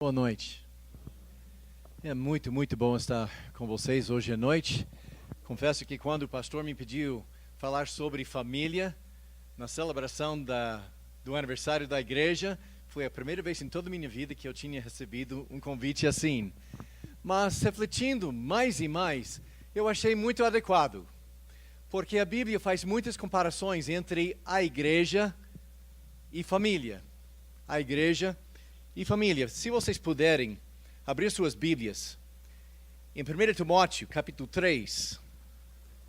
Boa noite. É muito bom estar com vocês hoje à noite. Confesso que quando o pastor me pediu falar sobre família, na celebração do aniversário da igreja, foi a primeira vez em toda a minha vida que eu tinha recebido um convite assim. Mas refletindo mais e mais, eu achei muito adequado, porque a Bíblia faz muitas comparações entre a igreja e família. A igreja e família. Se vocês puderem abrir suas Bíblias em 1 Timóteo, capítulo 3.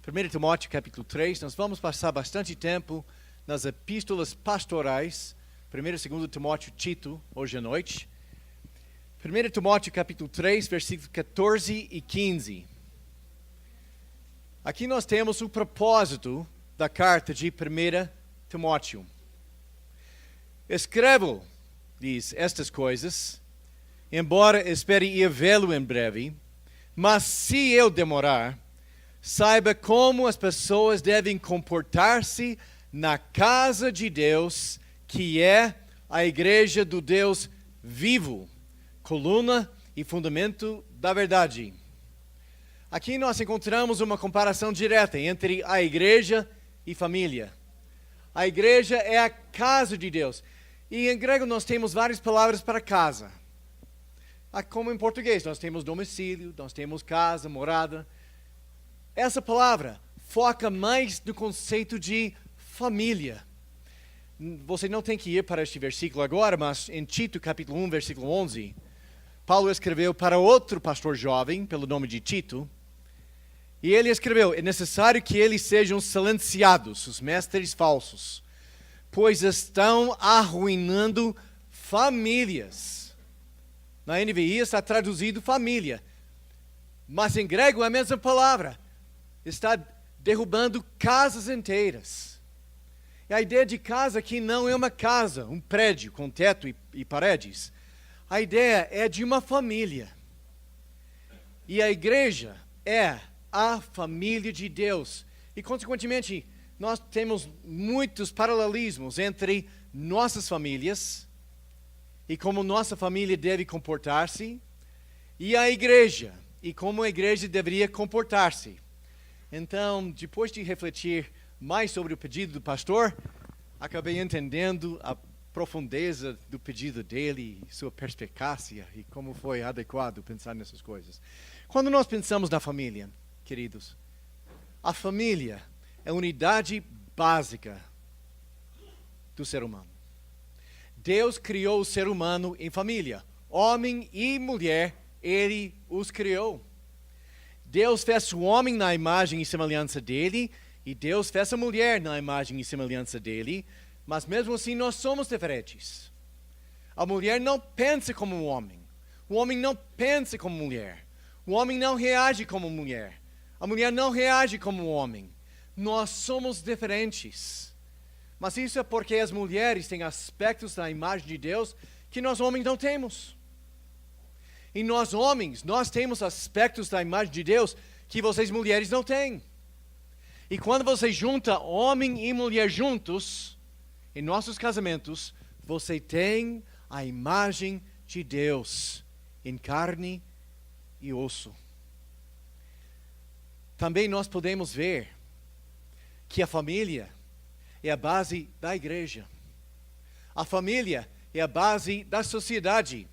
1 Timóteo, capítulo 3, nós vamos passar bastante tempo nas epístolas pastorais, 1 e 2 Timóteo, Tito, hoje à noite. 1 Timóteo, capítulo 3, versículos 14 e 15. Aqui nós temos o propósito da carta de 1 Timóteo. Escrevo, diz, estas coisas, embora espere ir vê-lo em breve, mas se eu demorar, saiba como as pessoas devem comportar-se na casa de Deus, que é a igreja do Deus vivo, coluna e fundamento da verdade. Aqui nós encontramos uma comparação direta entre a igreja e família. A igreja é a casa de Deus. E em grego nós temos várias palavras para casa. Como em português, nós temos domicílio, nós temos casa, morada. Essa palavra foca mais no conceito de família. Você não tem que ir para este versículo agora, mas em Tito, capítulo 1, versículo 11, Paulo escreveu para outro pastor jovem, pelo nome de Tito, e ele escreveu: é necessário que eles sejam silenciados, os mestres falsos, pois estão arruinando famílias. Na NVI está traduzido família, mas em grego é a mesma palavra. Está derrubando casas inteiras. E a ideia de casa aqui não é uma casa, um prédio com teto e paredes. A ideia é de uma família. E a igreja é a família de Deus. E, consequentemente, nós temos muitos paralelismos entre nossas famílias e como nossa família deve comportar-se e a igreja e como a igreja deveria comportar-se. Então, depois de refletir mais sobre o pedido do pastor, acabei entendendo a profundeza do pedido dele, sua perspicácia e como foi adequado pensar nessas coisas. Quando nós pensamos na família, queridos, a família é a unidade básica do ser humano. Deus criou o ser humano em família. Homem e mulher, Ele os criou. Deus fez o homem na imagem e semelhança dele, e Deus fez a mulher na imagem e semelhança dele, mas mesmo assim nós somos diferentes. A mulher não pensa como um homem. O homem não pensa como mulher. O homem não reage como mulher. A mulher não reage como um homem. Nós somos diferentes. Mas isso é porque as mulheres têm aspectos da imagem de Deus que nós homens não temos. E nós homens, nós temos aspectos da imagem de Deus que vocês mulheres não têm. E quando você junta homem e mulher juntos, em nossos casamentos, você tem a imagem de Deus em carne e osso. Também nós podemos ver que a família é a base da igreja. A família é a base da sociedade.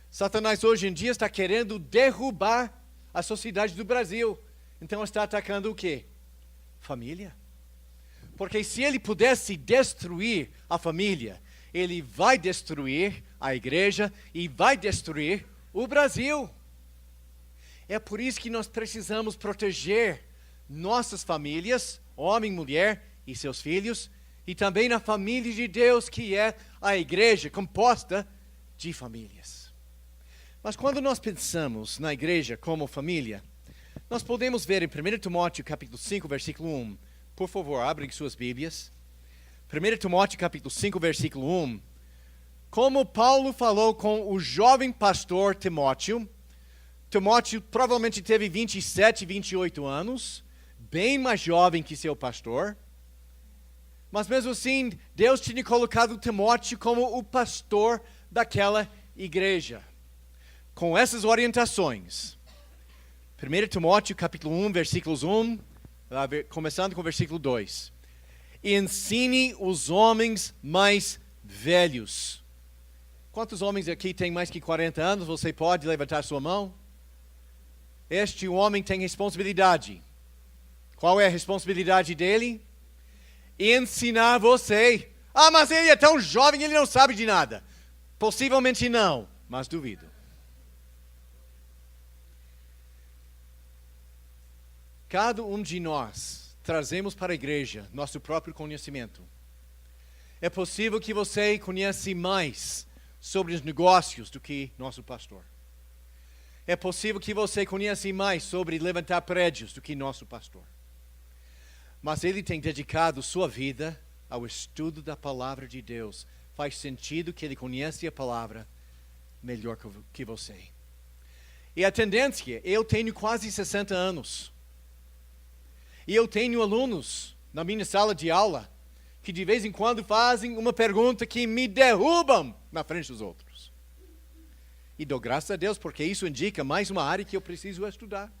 Satanás hoje em dia está querendo derrubar a sociedade do Brasil. Então está atacando o quê? Família. Porque se ele pudesse destruir a família, ele vai destruir a igreja e vai destruir o Brasil. É por isso que nós precisamos proteger nossas famílias, homem, mulher e seus filhos, e também na família de Deus, que é a igreja composta de famílias. Mas quando nós pensamos na igreja como família, nós podemos ver em 1 Timóteo capítulo 5, versículo 1. Por favor, abrem suas Bíblias. 1 Timóteo capítulo 5, versículo 1. Como Paulo falou com o jovem pastor Timóteo, Timóteo provavelmente teve 27, 28 anos, bem mais jovem que seu pastor. Mas mesmo assim, Deus tinha colocado Timóteo como o pastor daquela igreja. com essas orientações. 1 Timóteo capítulo 1, versículos 1, começando com o versículo 2. Ensine os homens mais velhos. Quantos homens aqui têm mais que 40 anos? Você pode levantar sua mão? Este homem tem responsabilidade. Qual é a responsabilidade dele? Ensinar você. Ah, mas ele é tão jovem, ele não sabe de nada. Possivelmente não, mas duvido. Cada um de nós trazemos para a igreja nosso próprio conhecimento. É possível que você conheça mais sobre os negócios do que nosso pastor. É possível que você conheça mais sobre levantar prédios do que nosso pastor. Mas ele tem dedicado sua vida ao estudo da palavra de Deus. Faz sentido que ele conhece a palavra melhor que você. E a tendência, eu tenho quase 60 anos. E eu tenho alunos na minha sala de aula que de vez em quando fazem uma pergunta que me derrubam na frente dos outros. E dou graças a Deus porque isso indica mais uma área que eu preciso estudar.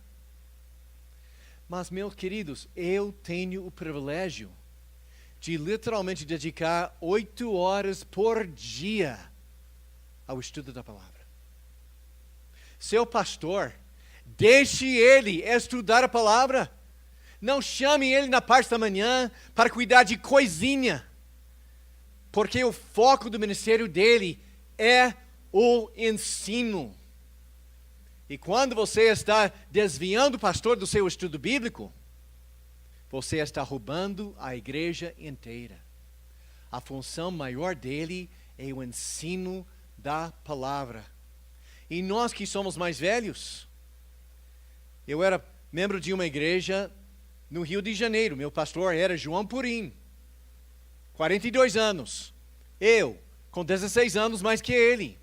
Mas, meus queridos, eu tenho o privilégio de literalmente dedicar 8 horas por dia ao estudo da palavra. Seu pastor, deixe ele estudar a palavra. Não chame ele na parte da manhã para cuidar de coisinha. Porque o foco do ministério dele é o ensino. E quando você está desviando o pastor do seu estudo bíblico, você está roubando a igreja inteira. A função maior dele é o ensino da palavra. E nós que somos mais velhos, eu era membro de uma igreja no Rio de Janeiro. Meu pastor era João Purim, 42 anos. Eu, com 16 anos mais que ele.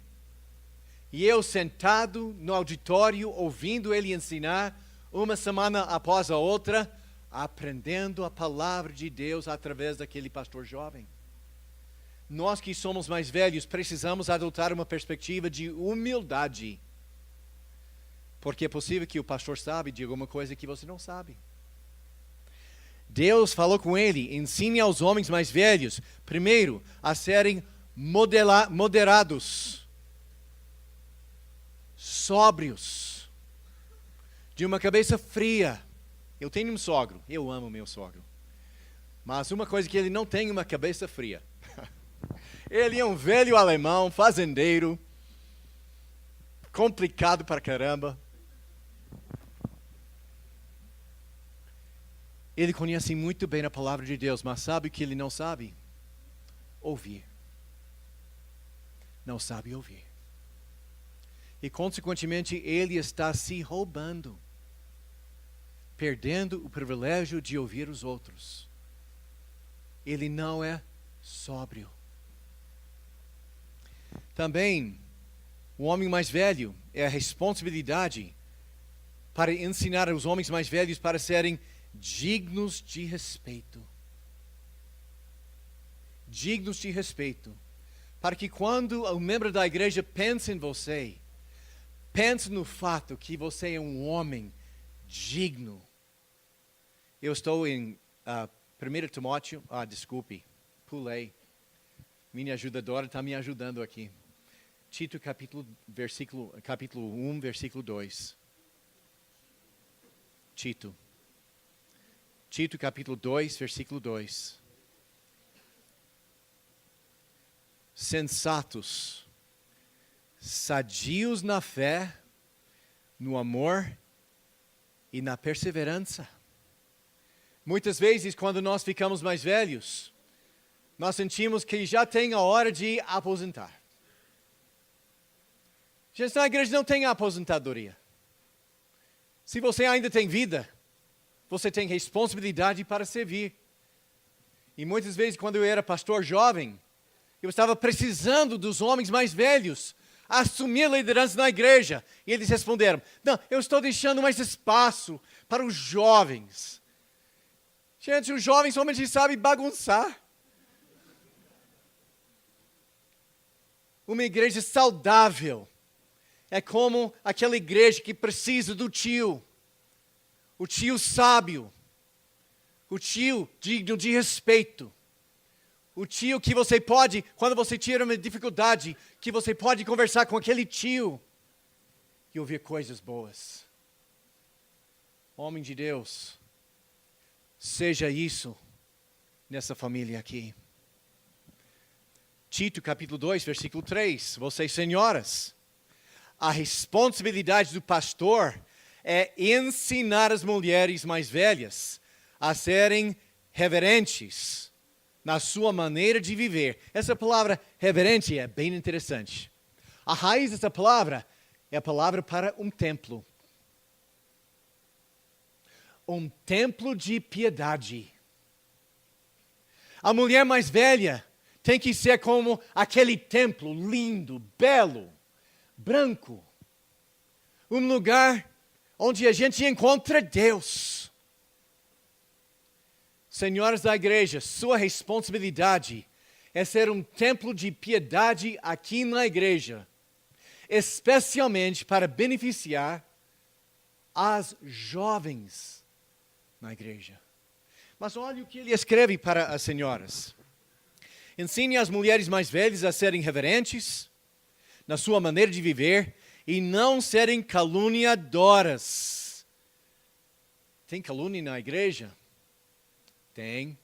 E eu sentado no auditório, ouvindo ele ensinar, uma semana após a outra, aprendendo a palavra de Deus através daquele pastor jovem. Nós que somos mais velhos, precisamos adotar uma perspectiva de humildade. Porque é possível que o pastor sabe de alguma coisa que você não sabe. Deus falou com ele, ensine aos homens mais velhos, primeiro, a serem moderados, sóbrios, de uma cabeça fria. Eu tenho um sogro, eu amo meu sogro. Mas uma coisa que ele não tem uma cabeça fria. Ele é um velho alemão, fazendeiro, complicado para caramba. Ele conhece muito bem a palavra de Deus, mas sabe o que ele não sabe? Ouvir. Não sabe ouvir. E, consequentemente, ele está se roubando. Perdendo o privilégio de ouvir os outros. Ele não é sóbrio. Também, o homem mais velho é a responsabilidade para ensinar os homens mais velhos para serem dignos de respeito. Dignos de respeito. Para que quando o membro da igreja pense em você, pense no fato que você é um homem digno. Eu estou em 1 Timóteo, desculpe, pulei. Minha ajudadora está me ajudando aqui. Tito capítulo 1, versículo 2. Tito capítulo 2, versículo 2. Sensatos, sadios na fé, no amor e na perseverança. Muitas vezes, quando nós ficamos mais velhos, nós sentimos que já tem a hora de aposentar. Gente, na igreja não tem aposentadoria. Se você ainda tem vida, você tem responsabilidade para servir. E muitas vezes, quando eu era pastor jovem, eu estava precisando dos homens mais velhos assumir a liderança na igreja. E eles responderam, não, eu estou deixando mais espaço para os jovens. Gente, os jovens somente sabem bagunçar. Uma igreja saudável é como aquela igreja que precisa do tio. O tio sábio. O tio digno de respeito. O tio que você pode, quando você tiver uma dificuldade, que você pode conversar com aquele tio e ouvir coisas boas. Homem de Deus, seja isso nessa família aqui. Tito, capítulo 2, versículo 3. Vocês, senhoras, a responsabilidade do pastor é ensinar as mulheres mais velhas a serem reverentes na sua maneira de viver. Essa palavra reverente é bem interessante. A raiz dessa palavra é a palavra para um templo. Um templo de piedade. A mulher mais velha tem que ser como aquele templo lindo, belo, branco. Um lugar onde a gente encontra Deus. Senhoras da igreja, sua responsabilidade é ser um templo de piedade aqui na igreja, especialmente para beneficiar as jovens na igreja. Mas olha o que ele escreve para as senhoras. Ensine as mulheres mais velhas a serem reverentes na sua maneira de viver e não serem caluniadoras. Tem calúnia na igreja? Tem.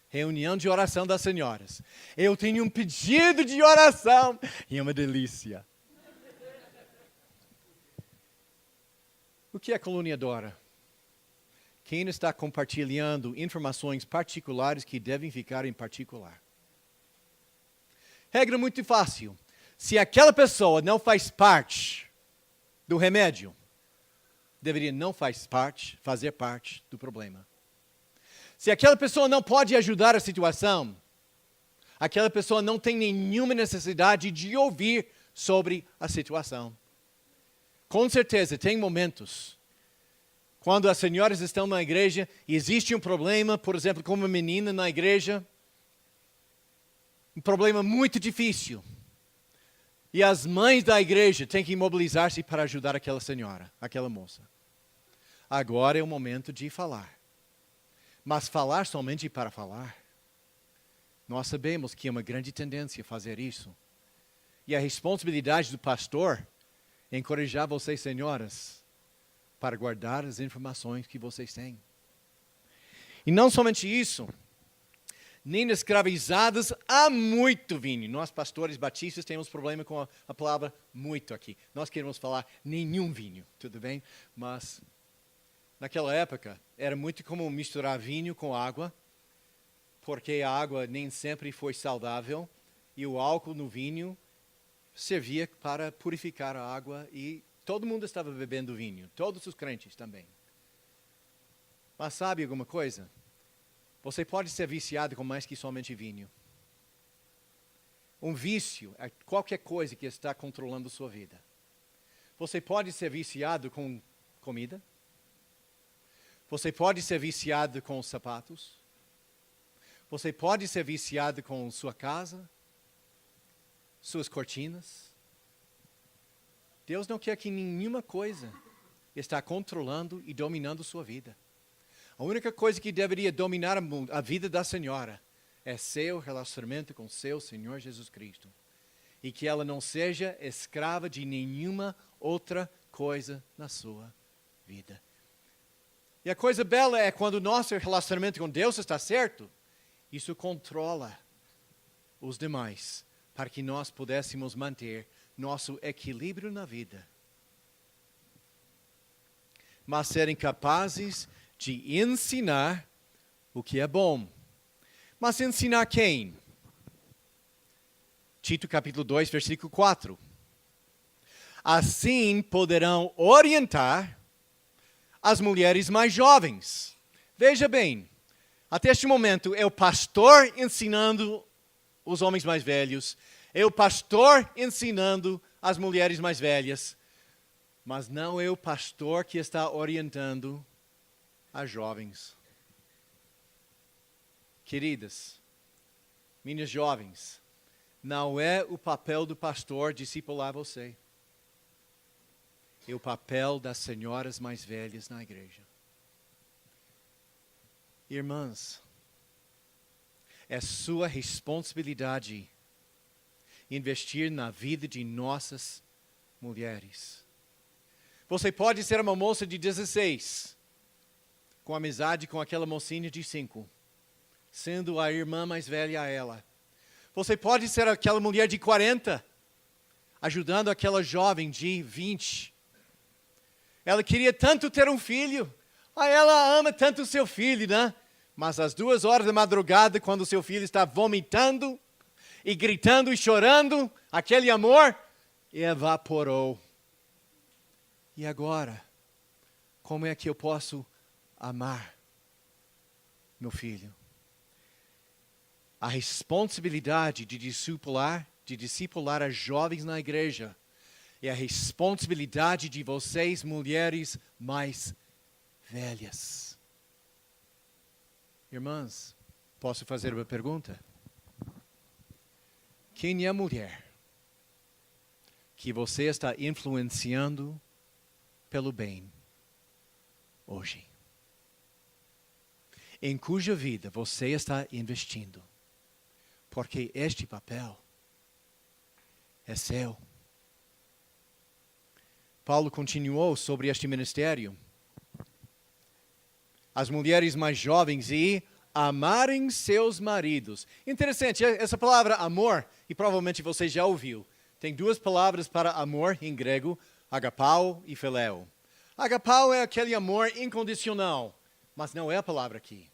Reunião de oração das senhoras. Eu tenho um pedido de oração e é uma delícia. O que é caluniadora? Quem está compartilhando informações particulares que devem ficar em particular. Regra muito fácil. Se aquela pessoa não faz parte do remédio, deveria não fazer parte do problema. Se aquela pessoa não pode ajudar a situação, aquela pessoa não tem nenhuma necessidade de ouvir sobre a situação. Com certeza, tem momentos quando as senhoras estão na igreja e existe um problema, por exemplo, com uma menina na igreja, um problema muito difícil. E as mães da igreja têm que mobilizar-se para ajudar aquela senhora, aquela moça. Agora é o momento de falar. Mas falar somente para falar, nós sabemos que é uma grande tendência fazer isso. E a responsabilidade do pastor é encorajar vocês, senhoras, para guardar as informações que vocês têm. E não somente isso, nem escravizadas a muito vinho. Nós, pastores batistas, temos problema com a palavra muito aqui. Nós queremos falar nenhum vinho, tudo bem? Mas naquela época, era muito comum misturar vinho com água, porque a água nem sempre foi saudável, e o álcool no vinho servia para purificar a água, e todo mundo estava bebendo vinho, todos os crentes também. Mas sabe alguma coisa? Você pode ser viciado com mais que somente vinho. Um vício é qualquer coisa que está controlando sua vida. Você pode ser viciado com comida. Você pode ser viciado com sapatos. Você pode ser viciado com sua casa, suas cortinas. Deus não quer que nenhuma coisa está controlando e dominando sua vida. A única coisa que deveria dominar a vida da senhora é seu relacionamento com seu Senhor Jesus Cristo. E que ela não seja escrava de nenhuma outra coisa na sua vida. E a coisa bela é quando o nosso relacionamento com Deus está certo, isso controla os demais, para que nós pudéssemos manter nosso equilíbrio na vida. Mas serem capazes de ensinar o que é bom. Mas ensinar quem? Tito capítulo 2, versículo 4. Assim poderão orientar as mulheres mais jovens. Veja bem, até este momento é o pastor ensinando os homens mais velhos, é o pastor ensinando as mulheres mais velhas, mas não é o pastor que está orientando as jovens. Queridas, minhas jovens, não é o papel do pastor discipular você. é o papel das senhoras mais velhas na igreja. Irmãs, é sua responsabilidade investir na vida de nossas mulheres. Você pode ser uma moça de 16, com amizade com aquela mocinha de 5, sendo a irmã mais velha a ela. Você pode ser aquela mulher de 40, ajudando aquela jovem de 20. Ela queria tanto ter um filho. Ela ama tanto o seu filho, né? Mas às 2 horas da madrugada, quando o seu filho está vomitando e gritando e chorando, aquele amor evaporou. E agora, como é que eu posso amar meu filho? A responsabilidade de discipular as jovens na igreja é a responsabilidade de vocês, mulheres mais velhas. Irmãs, posso fazer uma pergunta? Quem é a mulher que você está influenciando pelo bem hoje? Em cuja vida você está investindo? Porque este papel é seu. Paulo continuou sobre este ministério. As mulheres mais jovens e amarem seus maridos. Interessante, essa palavra amor, e provavelmente você já ouviu. Tem 2 palavras para amor em grego, agapao e phileo. Agapao é aquele amor incondicional, mas não é a palavra aqui.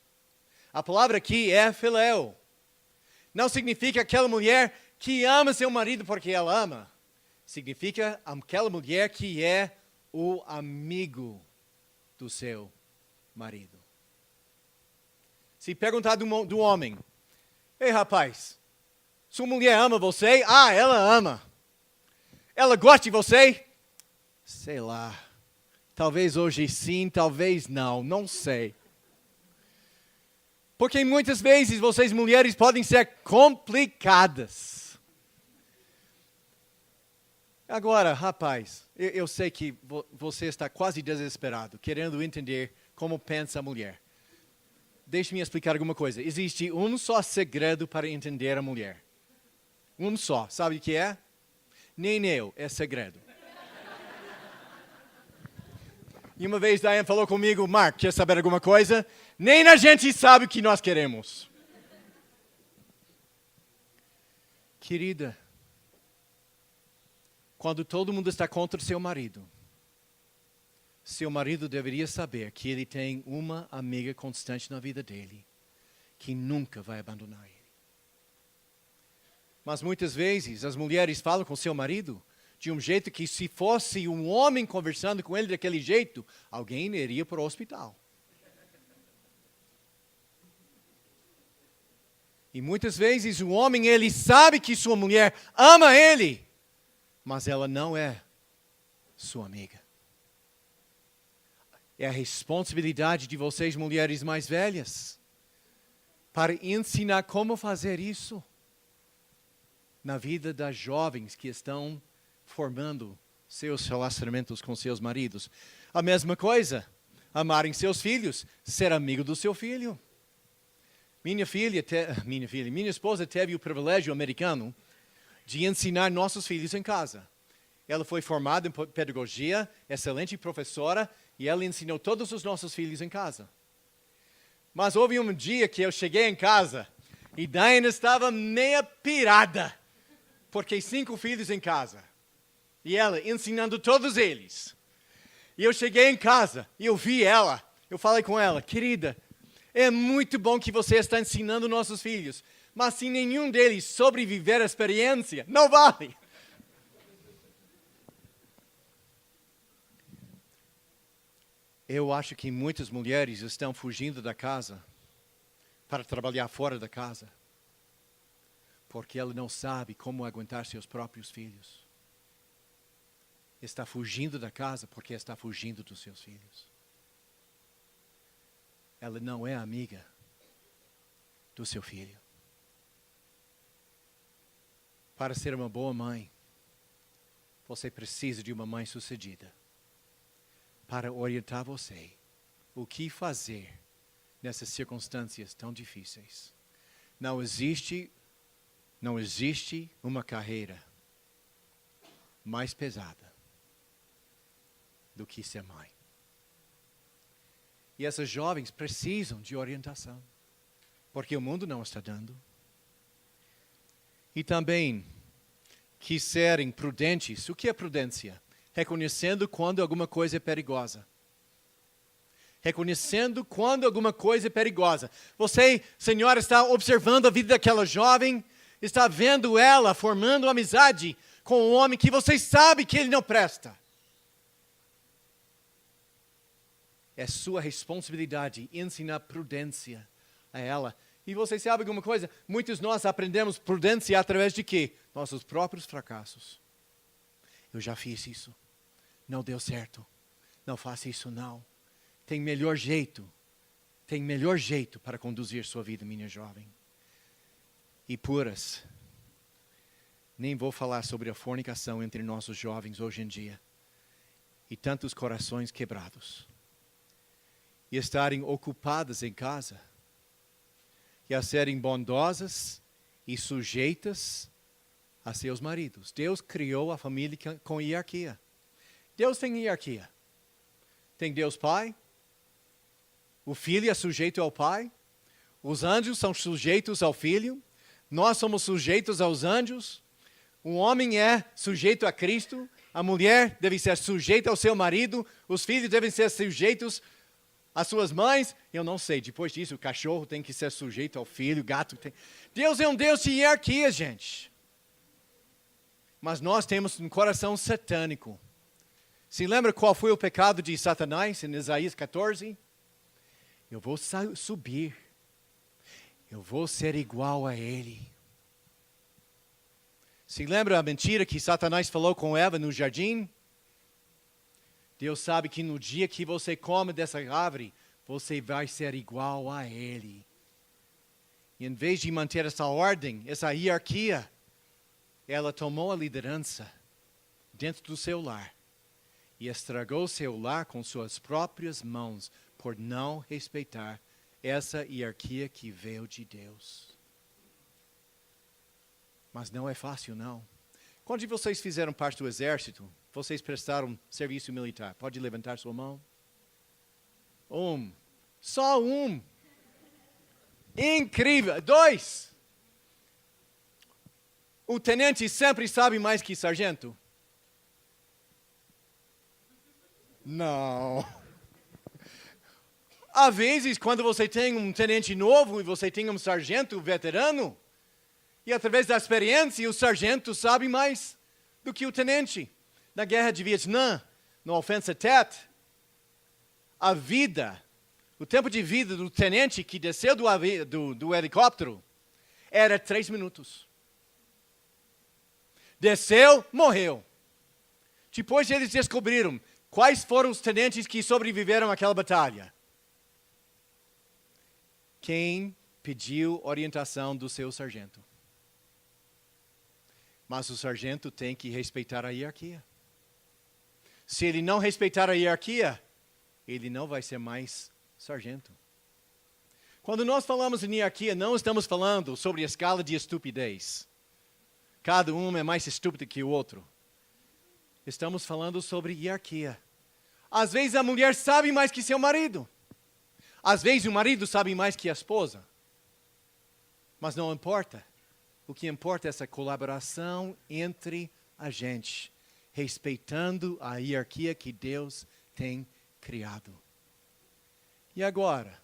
A palavra aqui é phileo. Não significa aquela mulher que ama seu marido porque ela ama. Significa aquela mulher que é o amigo do seu marido. Se perguntar do homem, ei rapaz, sua mulher ama você? Ela ama. Ela gosta de você? Sei lá. Talvez hoje sim, talvez não sei. Porque muitas vezes vocês mulheres podem ser complicadas. Agora, rapaz, eu sei que você está quase desesperado, querendo entender como pensa a mulher. Deixe-me explicar alguma coisa. Existe um só segredo para entender a mulher. Um só. Sabe o que é? Nem eu, é segredo. E uma vez Diane falou comigo, Mark, quer saber alguma coisa? Nem a gente sabe o que nós queremos. Querida, quando todo mundo está contra seu marido deveria saber que ele tem uma amiga constante na vida dele, que nunca vai abandonar ele. Mas muitas vezes as mulheres falam com seu marido de um jeito que, se fosse um homem conversando com ele daquele jeito, alguém iria para o hospital. E muitas vezes o homem, ele sabe que sua mulher ama ele, mas ela não é sua amiga. É a responsabilidade de vocês, mulheres mais velhas, para ensinar como fazer isso na vida das jovens que estão formando seus relacionamentos com seus maridos. A mesma coisa, amarem seus filhos, ser amigo do seu filho. Minha esposa teve o privilégio americano de ensinar nossos filhos em casa. Ela foi formada em pedagogia, excelente professora, e ela ensinou todos os nossos filhos em casa. Mas houve um dia que eu cheguei em casa e Diana estava meia pirada, porque 5 filhos em casa. E ela ensinando todos eles. E eu cheguei em casa e eu vi ela. Eu falei com ela, querida, é muito bom que você está ensinando nossos filhos, mas se nenhum deles sobreviver à experiência, não vale. Eu acho que muitas mulheres estão fugindo da casa para trabalhar fora da casa, porque ela não sabe como aguentar seus próprios filhos. Está fugindo da casa porque está fugindo dos seus filhos. Ela não é amiga do seu filho. Para ser uma boa mãe, você precisa de uma mãe sucedida. para orientar você o que fazer nessas circunstâncias tão difíceis. Não existe uma carreira mais pesada do que ser mãe. E essas jovens precisam de orientação, porque o mundo não está dando. E também que serem prudentes. O que é prudência? Reconhecendo quando alguma coisa é perigosa. Reconhecendo quando alguma coisa é perigosa. Você, senhora, está observando a vida daquela jovem, está vendo ela formando amizade com um homem que você sabe que ele não presta. É sua responsabilidade ensinar prudência a ela. E você sabe alguma coisa? Muitos de nós aprendemos prudência através de quê? Nossos próprios fracassos. Eu já fiz isso. Não deu certo. Não faça isso não. Tem melhor jeito para conduzir sua vida, minha jovem. E puras. Nem vou falar sobre a fornicação entre nossos jovens hoje em dia. E tantos corações quebrados. E estarem ocupadas em casa. E a serem bondosas e sujeitas a seus maridos. Deus criou a família com hierarquia. Deus tem hierarquia. Tem Deus Pai. O Filho é sujeito ao Pai. Os anjos são sujeitos ao Filho. Nós somos sujeitos aos anjos. O homem é sujeito a Cristo. A mulher deve ser sujeita ao seu marido. Os filhos devem ser sujeitos às suas mães. Eu não sei, depois disso o cachorro tem que ser sujeito ao filho, o gato tem... Deus é um Deus de hierarquia, gente. Mas nós temos um coração satânico. Se lembra qual foi o pecado de Satanás em Isaías 14? Eu vou subir. Eu vou ser igual a ele. Se lembra a mentira que Satanás falou com Eva no jardim? Deus sabe que no dia que você come dessa árvore, você vai ser igual a ele. E em vez de manter essa ordem, essa hierarquia, ela tomou a liderança dentro do seu lar e estragou seu lar com suas próprias mãos por não respeitar essa hierarquia que veio de Deus. Mas não é fácil, não. Quando vocês fizeram parte do exército, vocês prestaram serviço militar. Pode levantar sua mão? Só um. Incrível. 2. O tenente sempre sabe mais que sargento? Não. Às vezes, quando você tem um tenente novo e você tem um sargento veterano, e através da experiência, o sargento sabe mais do que o tenente. Na guerra de Vietnã, no Ofensa Tet, o tempo de vida do tenente que desceu do helicóptero era 3 minutos. Desceu, morreu. Depois eles descobriram quais foram os tenentes que sobreviveram àquela batalha. Quem pediu orientação do seu sargento. Mas o sargento tem que respeitar a hierarquia. Se ele não respeitar a hierarquia, ele não vai ser mais sargento. Quando nós falamos em hierarquia, não estamos falando sobre a escala de estupidez. Cada um é mais estúpido que o outro. Estamos falando sobre hierarquia. Às vezes a mulher sabe mais que seu marido. Às vezes o marido sabe mais que a esposa. Mas não importa. O que importa é essa colaboração entre a gente, respeitando a hierarquia que Deus tem criado. E agora,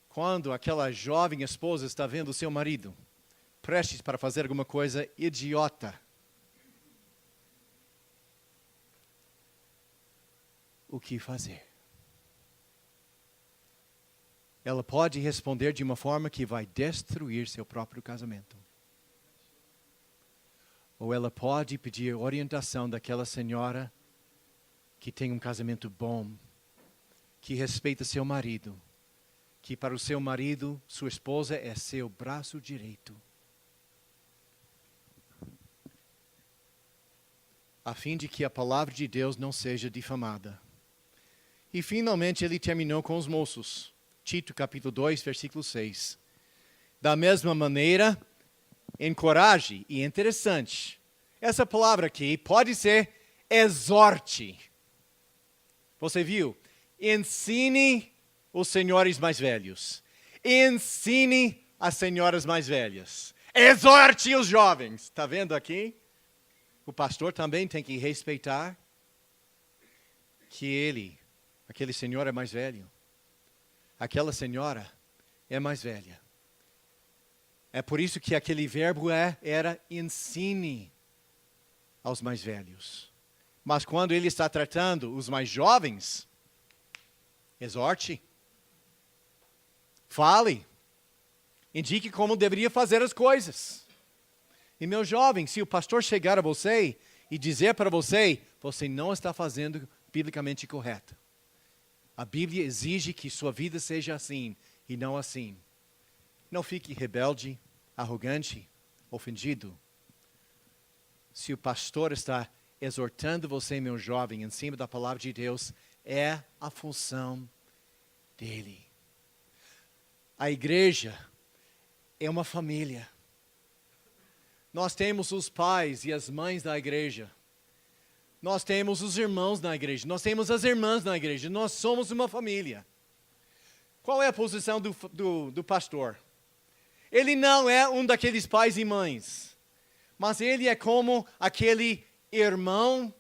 quando aquela jovem esposa está vendo o seu marido prestes para fazer alguma coisa idiota, o que fazer? Ela pode responder de uma forma que vai destruir seu próprio casamento. Ou ela pode pedir orientação daquela senhora que tem um casamento bom, que respeita seu marido, que para o seu marido, sua esposa é seu braço direito. A fim de que a palavra de Deus não seja difamada. E finalmente ele terminou com os moços. Tito capítulo 2, versículo 6. Da mesma maneira, encoraje, e interessante, essa palavra aqui pode ser exorte. Você viu? Ensine os senhores mais velhos. Ensine as senhoras mais velhas. Exorte os jovens. Está vendo aqui? O pastor também tem que respeitar que aquele senhor é mais velho. Aquela senhora é mais velha. É por isso que aquele verbo era ensine aos mais velhos. Mas quando ele está tratando os mais jovens, exorte. Fale. Indique como deveria fazer as coisas. E meu jovem, se o pastor chegar a você e dizer para você, você não está fazendo biblicamente correto. A Bíblia exige que sua vida seja assim e não assim. Não fique rebelde, arrogante, ofendido. Se o pastor está exortando você, meu jovem, em cima da palavra de Deus, é a função dele. A igreja é uma família. Nós temos os pais e as mães da igreja. Nós temos os irmãos na igreja. Nós temos as irmãs na igreja. Nós somos uma família. Qual é a posição do pastor? Ele não é um daqueles pais e mães. Mas ele é como aquele irmão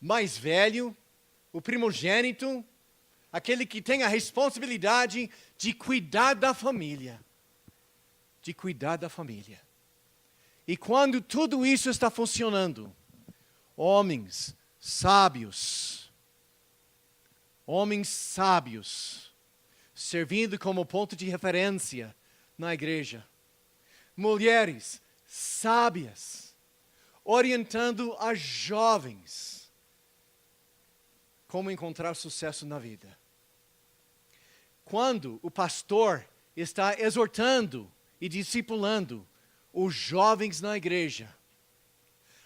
mais velho, o primogênito, aquele que tem a responsabilidade de cuidar da família. De cuidar da família. E quando tudo isso está funcionando, homens sábios, servindo como ponto de referência na igreja, mulheres sábias, orientando as jovens como encontrar sucesso na vida. Quando o pastor está exortando e discipulando os jovens na igreja,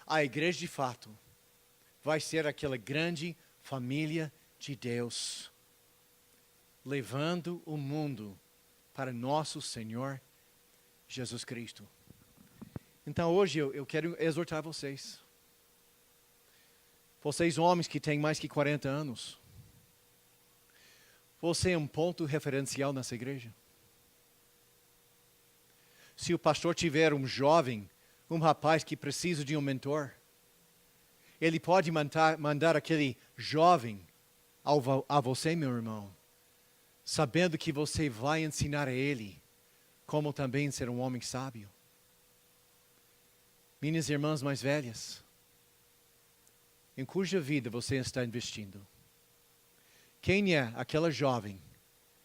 a igreja de fato vai ser aquela grande família de Deus, levando o mundo para nosso Senhor Jesus Cristo. Então hoje eu quero exortar vocês. Vocês homens que têm mais que 40 anos. Você é um ponto referencial nessa igreja. Se o pastor tiver um jovem, um rapaz que precisa de um mentor, ele pode mandar aquele jovem a você, meu irmão, sabendo que você vai ensinar a ele como também ser um homem sábio. Minhas irmãs mais velhas, em cuja vida você está investindo? Quem é aquela jovem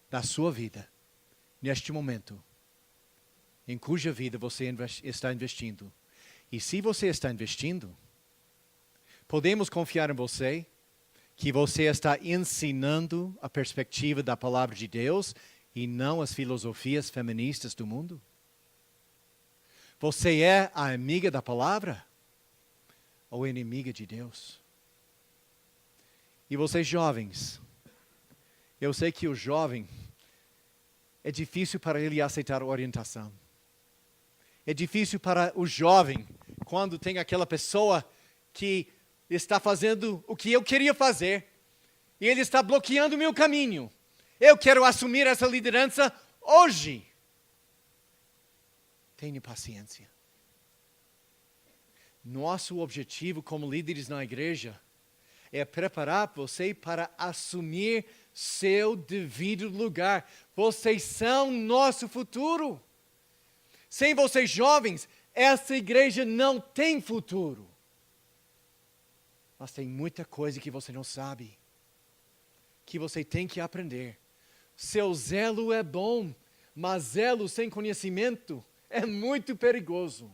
da sua vida, neste momento, em cuja vida você está investindo? E se você está investindo, podemos confiar em você, que você está ensinando a perspectiva da palavra de Deus e não as filosofias feministas do mundo? Você é a amiga da palavra ou inimiga de Deus? E vocês jovens, eu sei que o jovem, é difícil para ele aceitar a orientação. É difícil para o jovem, quando tem aquela pessoa que está fazendo o que eu queria fazer, e ele está bloqueando o meu caminho. Eu quero assumir essa liderança hoje. Tenha paciência. Nosso objetivo como líderes na igreja é preparar você para assumir seu devido lugar. Vocês são nosso futuro. Sem vocês jovens, essa igreja não tem futuro. Mas tem muita coisa que você não sabe, que você tem que aprender. Seu zelo é bom, mas zelo sem conhecimento é muito perigoso.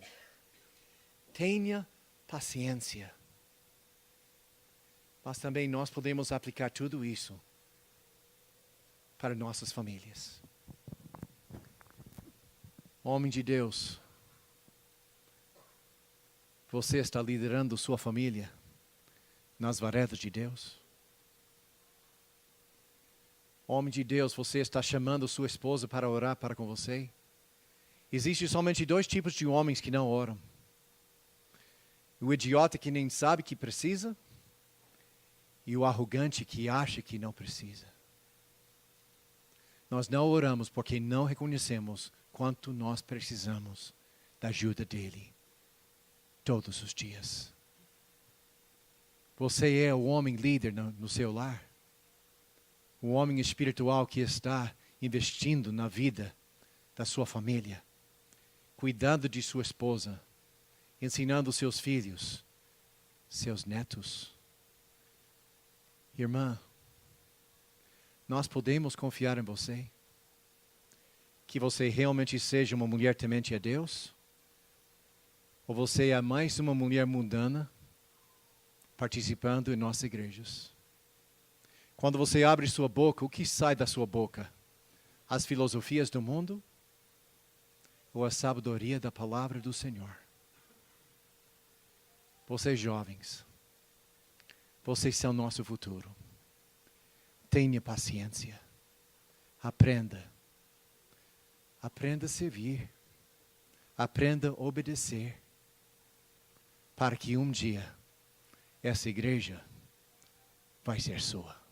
Tenha paciência. Mas também nós podemos aplicar tudo isso para nossas famílias. Homem de Deus, você está liderando sua família nas varetas de Deus? Homem de Deus, você está chamando sua esposa para orar para com você? Existem somente 2 tipos de homens que não oram. O idiota que nem sabe que precisa e o arrogante que acha que não precisa. Nós não oramos porque não reconhecemos quanto nós precisamos da ajuda dele todos os dias. Você é o homem líder no seu lar. O homem espiritual que está investindo na vida da sua família, cuidando de sua esposa, ensinando seus filhos, seus netos. Irmã, nós podemos confiar em você? Que você realmente seja uma mulher temente a Deus? Ou você é mais uma mulher mundana, participando em nossas igrejas? Quando você abre sua boca, o que sai da sua boca? As filosofias do mundo? Ou a sabedoria da palavra do Senhor? Vocês jovens, vocês são nosso futuro. Tenha paciência. Aprenda. Aprenda a servir. Aprenda a obedecer. Para que um dia essa igreja vai ser sua.